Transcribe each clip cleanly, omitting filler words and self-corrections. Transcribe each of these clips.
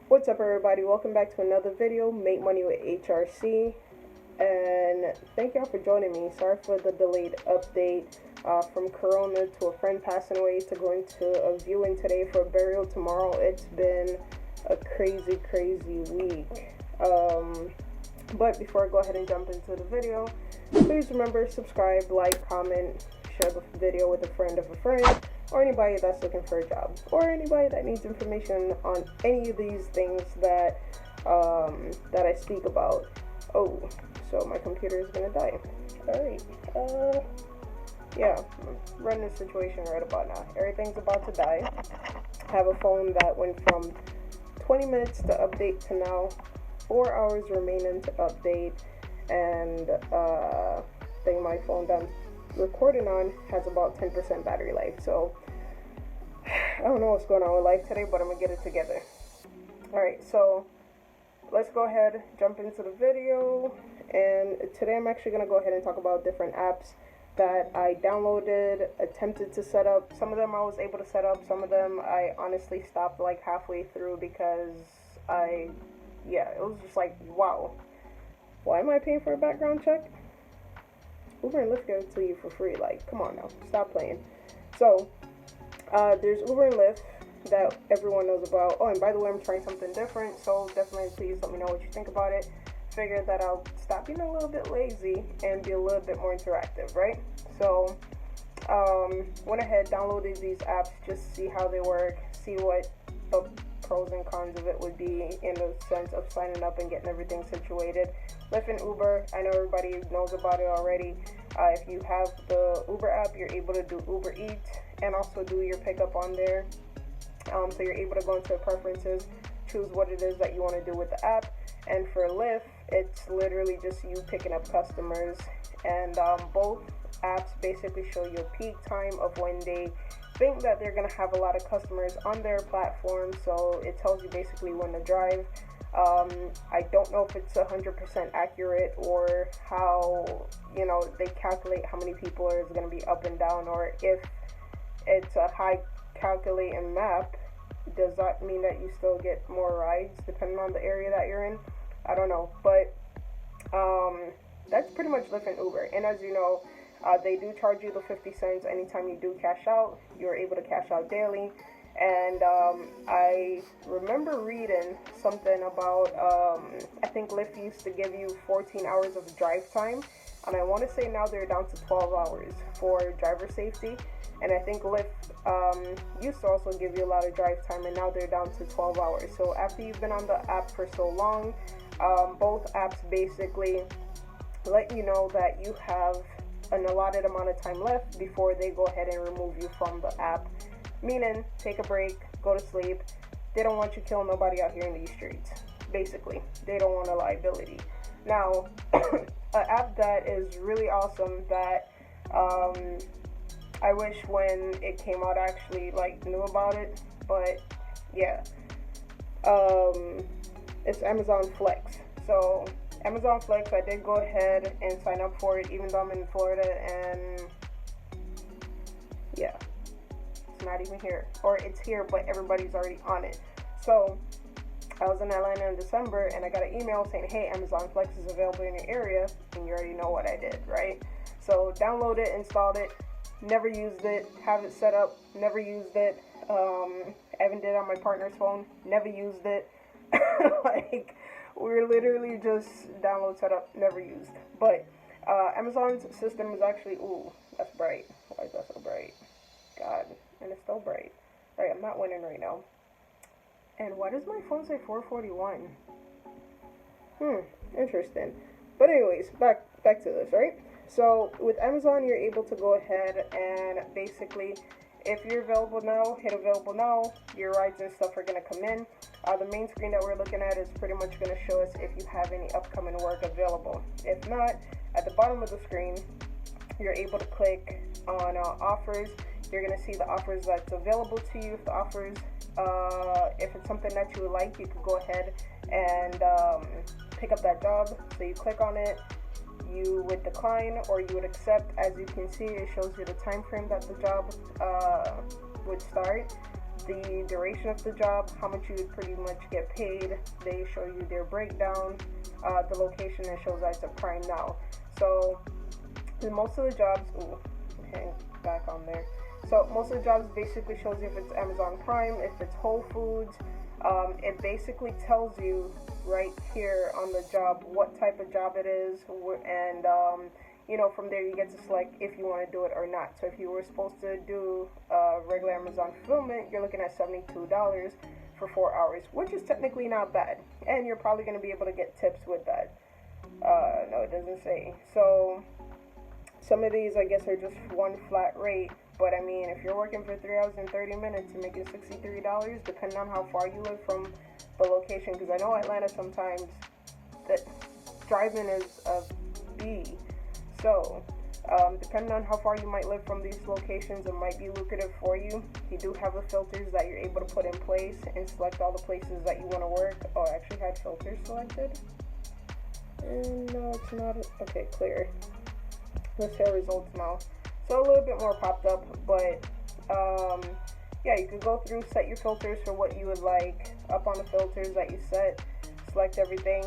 What's up, everybody? Welcome back to another video, Make Money with HRC, and thank y'all for joining me. Sorry for the delayed update from Corona to a friend passing away to going to a viewing today for a burial tomorrow. It's been a crazy week. But before I go ahead and jump into the video, please remember, subscribe, like, comment, share the video with a friend of a friend, or anybody that's looking for a job, or anybody that needs information on any of these things that that I speak about. Oh, so my computer is gonna die. Alright, yeah, I'm running a situation right about now. Everything's about to die. I have a phone that went from 20 minutes to update to now 4 hours remaining to update, and thing my phone done recording on has about 10% battery life. So I don't know what's going on with life today, but I'm gonna get it together. Alright, so let's go ahead, jump into the video. And today I'm actually gonna go ahead and talk about different apps that I downloaded, attempted to set up. Some of them I was able to set up, some of them I honestly stopped like halfway through because it was just like, wow, why am I paying for a background check? Uber and Lyft give it to you for free. Like, come on now, stop playing. So there's Uber and Lyft that everyone knows about. Oh, and by the way, I'm trying something different, so definitely please let me know what you think about it. Figured that I'll stop being a little bit lazy and be a little bit more interactive, right? So went ahead, downloaded these apps just to see how they work, see what the pros and cons of it would be in the sense of signing up and getting everything situated. Lyft and Uber, I know everybody knows about it already. If you have the Uber app, you're able to do Uber Eats and also do your pickup on there. So you're able to go into preferences, choose what it is that you want to do with the app. And for Lyft, it's literally just you picking up customers. And both apps basically show you a peak time of when they think that they're going to have a lot of customers on their platform. So it tells you basically when to drive. I don't know if it's 100% accurate or how, they calculate how many people is going to be up and down, or if it's a high calculating map, does that mean that you still get more rides depending on the area that you're in? I don't know, but that's pretty much Lyft and Uber. And as you know, they do charge you the 50 cents anytime you do cash out. You're able to cash out daily. And I remember reading something about, I think Lyft used to give you 14 hours of drive time. And I want to say now they're down to 12 hours for driver safety. And I think Lyft used to also give you a lot of drive time, and now they're down to 12 hours. So after you've been on the app for so long, both apps basically let you know that you have an allotted amount of time left before they go ahead and remove you from the app. Meaning, take a break, go to sleep. They don't want you killing nobody out here in these streets. Basically, they don't want a liability. Now, an app that is really awesome that I wish when it came out I actually knew about it, but yeah, it's Amazon Flex. So Amazon Flex, I did go ahead and sign up for it, even though I'm in Florida, and yeah, it's not even here, or it's here but everybody's already on it. So I was in Atlanta in December and I got an email saying, hey, Amazon Flex is available in your area, and you already know what I did, right? So download it, installed it, never used it, have it set up, never used it. I even did it on my partner's phone, never used it. We're literally just download, set up, never used. But Amazon's system is actually, ooh, that's bright. Why is that so bright? God, and it's so bright. Alright, I'm not winning right now. And why does my phone say 441? Interesting. But anyways, back to this, right? So with Amazon, you're able to go ahead and basically, if you're available now, hit available now. Your rides and stuff are going to come in. The main screen that we're looking at is pretty much going to show us if you have any upcoming work available. If not, at the bottom of the screen, you're able to click on offers. You're going to see the offers that's available to you. If the offers, if it's something that you would like, you could go ahead and pick up that job. So you click on it, you would decline or you would accept. As you can see, it shows you the time frame that the job would start. the duration of the job, how much you would pretty much get paid. They show you their breakdown, the location, and shows that it's a Prime now. So most of the jobs, okay, back on there. So most of the jobs basically shows you if it's Amazon Prime, if it's Whole Foods. It basically tells you right here on the job what type of job it is, and you know, from there you get to select if you want to do it or not. So if you were supposed to do regular Amazon fulfillment, you're looking at $72 for 4 hours, which is technically not bad, and you're probably going to be able to get tips with that. No, it doesn't say. So some of these, I guess, are just one flat rate. But I mean, if you're working for 3 hours and 30 minutes, you're making $63, depending on how far you live from the location. Because I know Atlanta sometimes that driving is a B. So depending on how far you might live from these locations, it might be lucrative for you. You do have the filters that you're able to put in place and select all the places that you want to work. Oh, I actually had filters selected. And no, it's not. Okay, clear. Let's see our results now. So a little bit more popped up, but yeah, you can go through, set your filters for what you would like. Up on the filters that you set, select everything.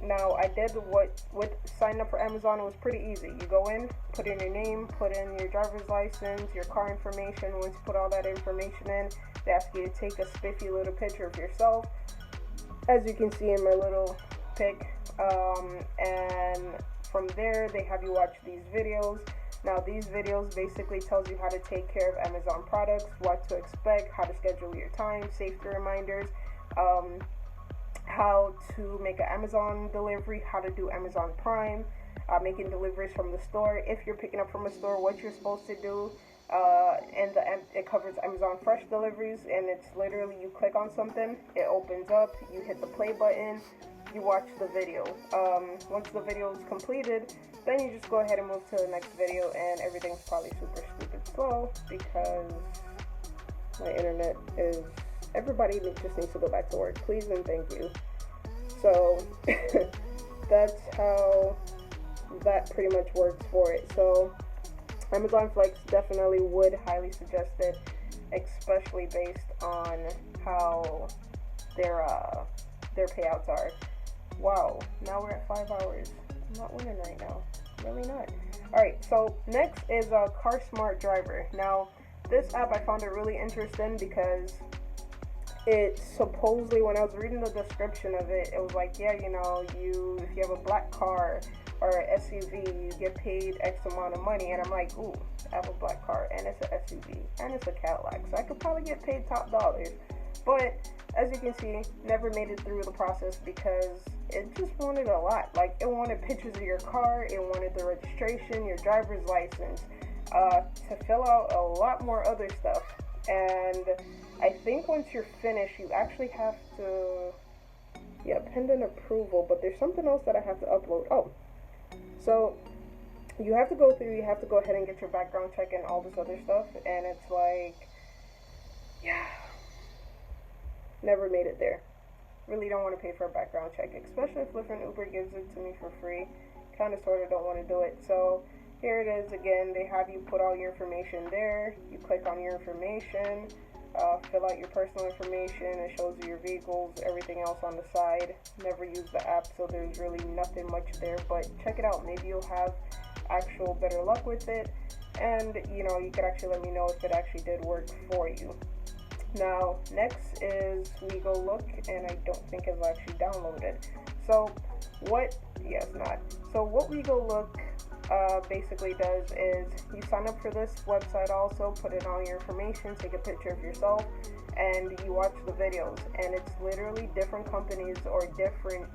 Now I did with signing up for Amazon. It was pretty easy. You go in, put in your name, put in your driver's license, your car information. Once you put all that information in, they ask you to take a spiffy little picture of yourself, as you can see in my little pic, and from there they have you watch these videos. Now these videos basically tells you how to take care of Amazon products, what to expect, how to schedule your time, safety reminders, how to make an Amazon delivery, how to do Amazon Prime, making deliveries from the store. If you're picking up from a store, what you're supposed to do. And it covers Amazon Fresh deliveries, and it's literally you click on something, it opens up, you hit the play button, you watch the video. Once the video is completed, then you just go ahead and move to the next video, and everything's probably super stupid slow because my internet is, everybody just needs to go back to work, please and thank you. So that's how that pretty much works for it. So Amazon Flex definitely would highly suggest it, especially based on how their payouts are. Wow, now we're at 5 hours. I'm not winning right now. Really not. Alright, so next is CarSmart Driver. Now, this app I found it really interesting because it supposedly, when I was reading the description of it, it was like, yeah, you know, if you have a black car or an SUV, you get paid X amount of money. And I'm like, ooh, I have a black car and it's an SUV and it's a Cadillac, so I could probably get paid top dollars. But as you can see, never made it through the process because it just wanted a lot. Like, it wanted pictures of your car, it wanted the registration, your driver's license, to fill out a lot more other stuff. And I think once you're finished, you actually have to, yeah, pending approval, but there's something else that I have to upload. Oh, so you have to go through, you have to go ahead and get your background check and all this other stuff, and it's like, yeah, never made it there. Really don't want to pay for a background check, especially if Lyft and Uber gives it to me for free. Kind of sort of don't want to do it. So here it is again. They have you put all your information there. You click on your information, fill out your personal information. It shows you your vehicles, everything else on the side. Never use the app, so there's really nothing much there, but check it out. Maybe you'll have actual better luck with it, and you know, you could actually let me know if it actually did work for you. Now, next is We Go Look, and I don't think it's actually downloaded. So what, yes, not. So what We Go Look basically does is you sign up for this website also, put in all your information, take a picture of yourself, and you watch the videos. And it's literally different companies or different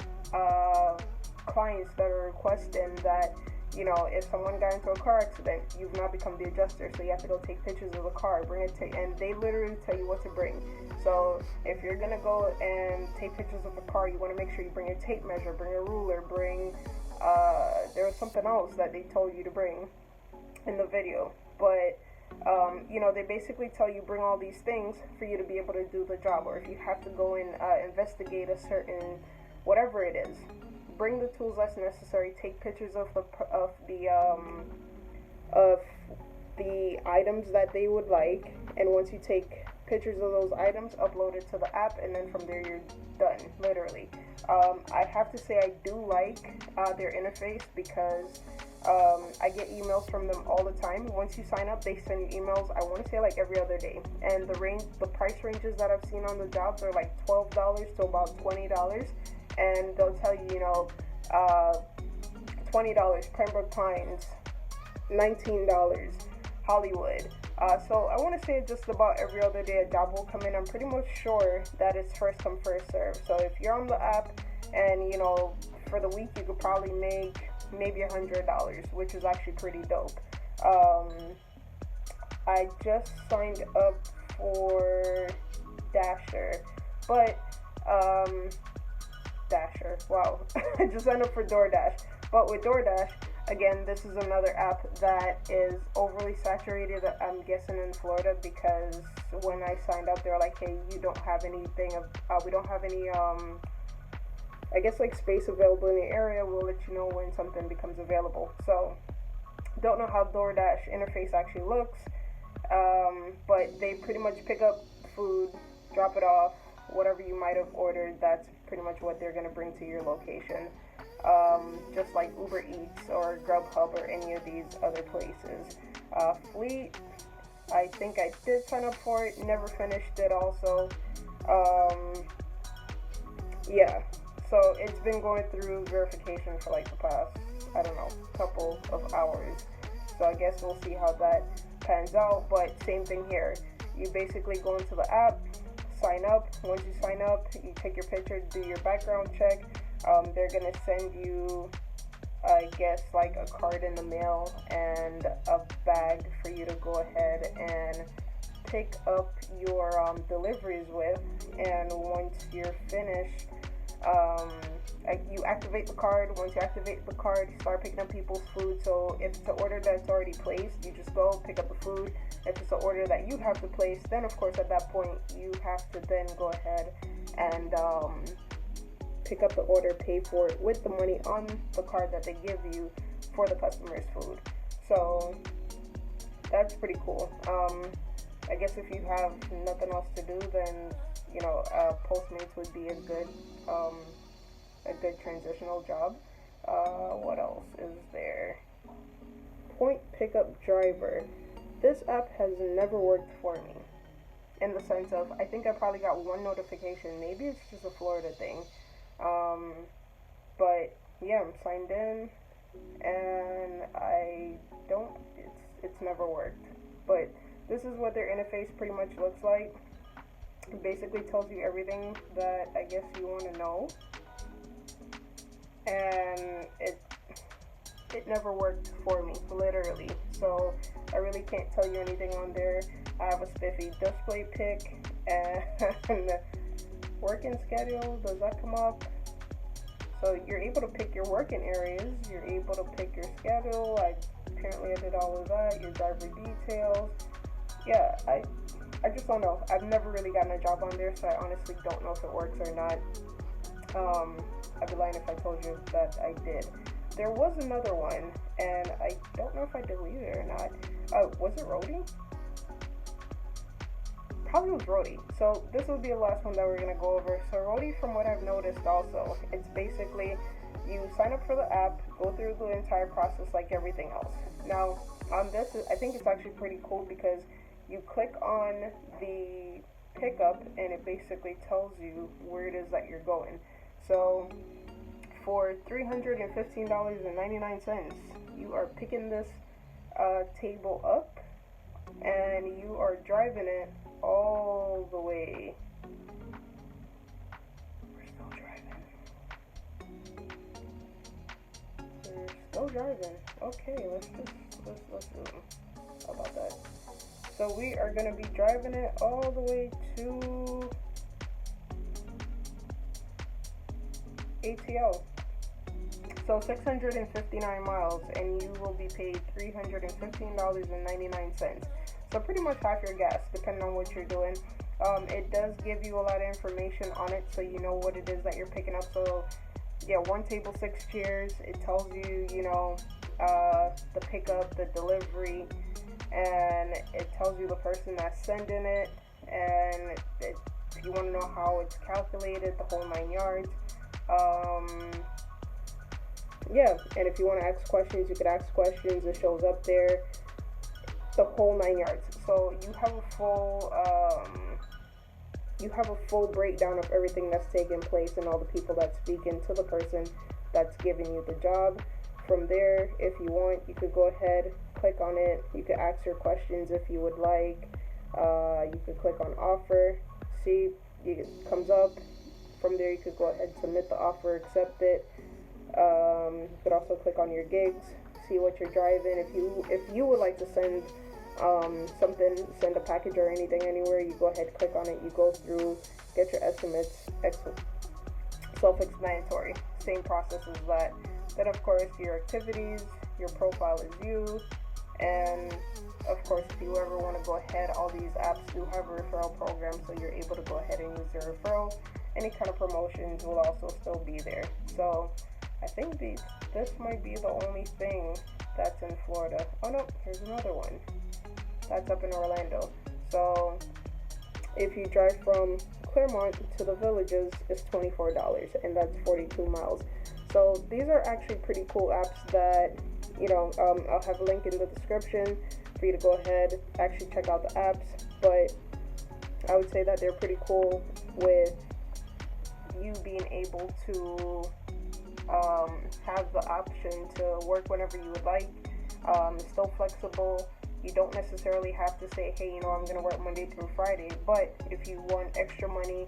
clients that are requesting that, you know, if someone got into a car accident, you've now become the adjuster, so you have to go take pictures of the car, bring it to, and they literally tell you what to bring. So if you're gonna go and take pictures of a car, you want to make sure you bring a tape measure, bring a ruler, bring there was something else that they told you to bring in the video, but you know, they basically tell you bring all these things for you to be able to do the job. Or if you have to go and investigate a certain whatever it is, bring the tools that's necessary, take pictures of the items that they would like, and once you take pictures of those items, upload it to the app, and then from there you're done, literally. I have to say I do like their interface because I get emails from them all the time. Once you sign up, they send you emails, I want to say like every other day. And the price ranges that I've seen on the jobs are like $12 to about $20. And they'll tell you, you know, $20 Pembroke Pines, $19 Hollywood. So I want to say just about every other day a job will come in. I'm pretty much sure that it's first come, first serve. So if you're on the app and, you know, for the week you could probably make maybe $100, which is actually pretty dope. I just signed up for Dasher, but Dasher, wow. I just signed up for DoorDash, but with DoorDash, again, this is another app that is overly saturated, I'm guessing, in Florida, because when I signed up, they're like, hey, you don't have anything we don't have any I guess like space available in the area. We'll let you know when something becomes available. So don't know how DoorDash interface actually looks, but they pretty much pick up food, drop it off, whatever you might have ordered, that's pretty much what they're going to bring to your location. Just like Uber Eats or Grubhub or any of these other places. Fleet, I think I did sign up for it, never finished it also. Yeah, so it's been going through verification for like the past, I don't know, couple of hours. So I guess we'll see how that pans out, but same thing here. You basically go into the app, sign up. Once you sign up, you take your picture, do your background check. They're gonna send you, I guess, like a card in the mail and a bag for you to go ahead and pick up your deliveries with. And once you're finished, you activate the card. Once you activate the card, you start picking up people's food. So if it's an order that's already placed, you just go pick up the food. If it's an order that you have to place, then of course at that point you have to then go ahead and pick up the order, pay for it with the money on the card that they give you for the customer's food. So that's pretty cool. I guess if you have nothing else to do, then you know, Postmates would be a good transitional job. What else is there? Point Pickup Driver. This app has never worked for me, in the sense of, I think I probably got one notification. Maybe it's just a Florida thing. But yeah, I'm signed in, and it's never worked. But this is what their interface pretty much looks like. It basically tells you everything that I guess you want to know, and it never worked for me, literally. So I really can't tell you anything on there. I have a spiffy display pic and working schedule. Does that come up? So you're able to pick your working areas. You're able to pick your schedule. Apparently I did all of that. Your driver details. Yeah, I just don't know. I've never really gotten a job on there, so I honestly don't know if it works or not. I'd be lying if I told you that I did. There was another one, and I don't know if I deleted it or not. Was it Roadie? Probably was Roadie. So this will be the last one that we're going to go over. So Roadie, from what I've noticed also, it's basically you sign up for the app, go through the entire process like everything else. Now, on this, I think it's actually pretty cool because you click on the pickup and it basically tells you where it is that you're going. So for $315.99, you are picking this table up and you are driving it all the way. We're still driving. Okay, let's do how about that? So we are going to be driving it all the way to ATL. So 659 miles, and you will be paid $315.99. So pretty much half your gas, depending on what you're doing. It does give you a lot of information on it, so you know what it is that you're picking up. So yeah, one table, 6 chairs. It tells you, you know, the pickup, the delivery, and it tells you the person that's sending it, and if you want to know how it's calculated, the whole 9 yards. Yeah, and if you want to ask questions, you could ask questions. It shows up there, the whole 9 yards. So you have a full breakdown of everything that's taking place and all the people that's speaking to the person that's giving you the job. From there, if you want, you could go ahead, click on it. You could ask your questions if you would like. You could click on offer, see, it comes up. From there, you could go ahead, submit the offer, accept it. You could also click on your gigs, see what you're driving. If you would like to send something, send a package or anything anywhere, you go ahead, click on it, you go through, get your estimates. Self-explanatory, same process as that. Then of course your activities, your profile is you, and of course if you ever want to go ahead, all these apps do have a referral program, so you're able to go ahead and use your referral. Any kind of promotions will also still be there. So I think this might be the only thing that's in Florida. Oh no, here's another one. That's up in Orlando. So if you drive from Claremont to the Villages, it's $24, and that's 42 miles. So these are actually pretty cool apps that, I'll have a link in the description for you to go ahead, actually check out the apps. But I would say that they're pretty cool with you being able to have the option to work whenever you would like. It's still flexible. You don't necessarily have to say, hey, I'm going to work Monday through Friday. But if you want extra money,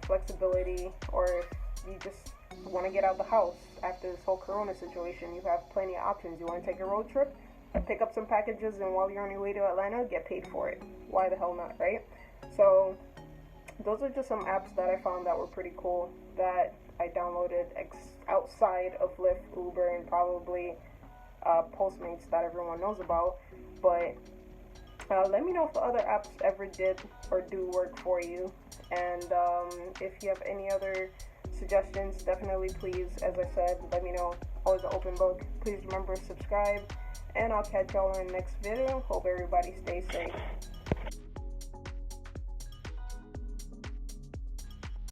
flexibility, or if you just want to get out of the house after this whole corona situation, you have plenty of options. You want to take a road trip, pick up some packages, and while you're on your way to Atlanta, get paid for it. Why the hell not, right? So those are just some apps that I found that were pretty cool that I downloaded outside of Lyft, Uber, and probably Postmates that everyone knows about. But let me know if the other apps ever did or do work for you. And if you have any other suggestions, definitely please, as I said, let me know. Always an open book. Please remember to subscribe, and I'll catch y'all in the next video. Hope everybody stays safe.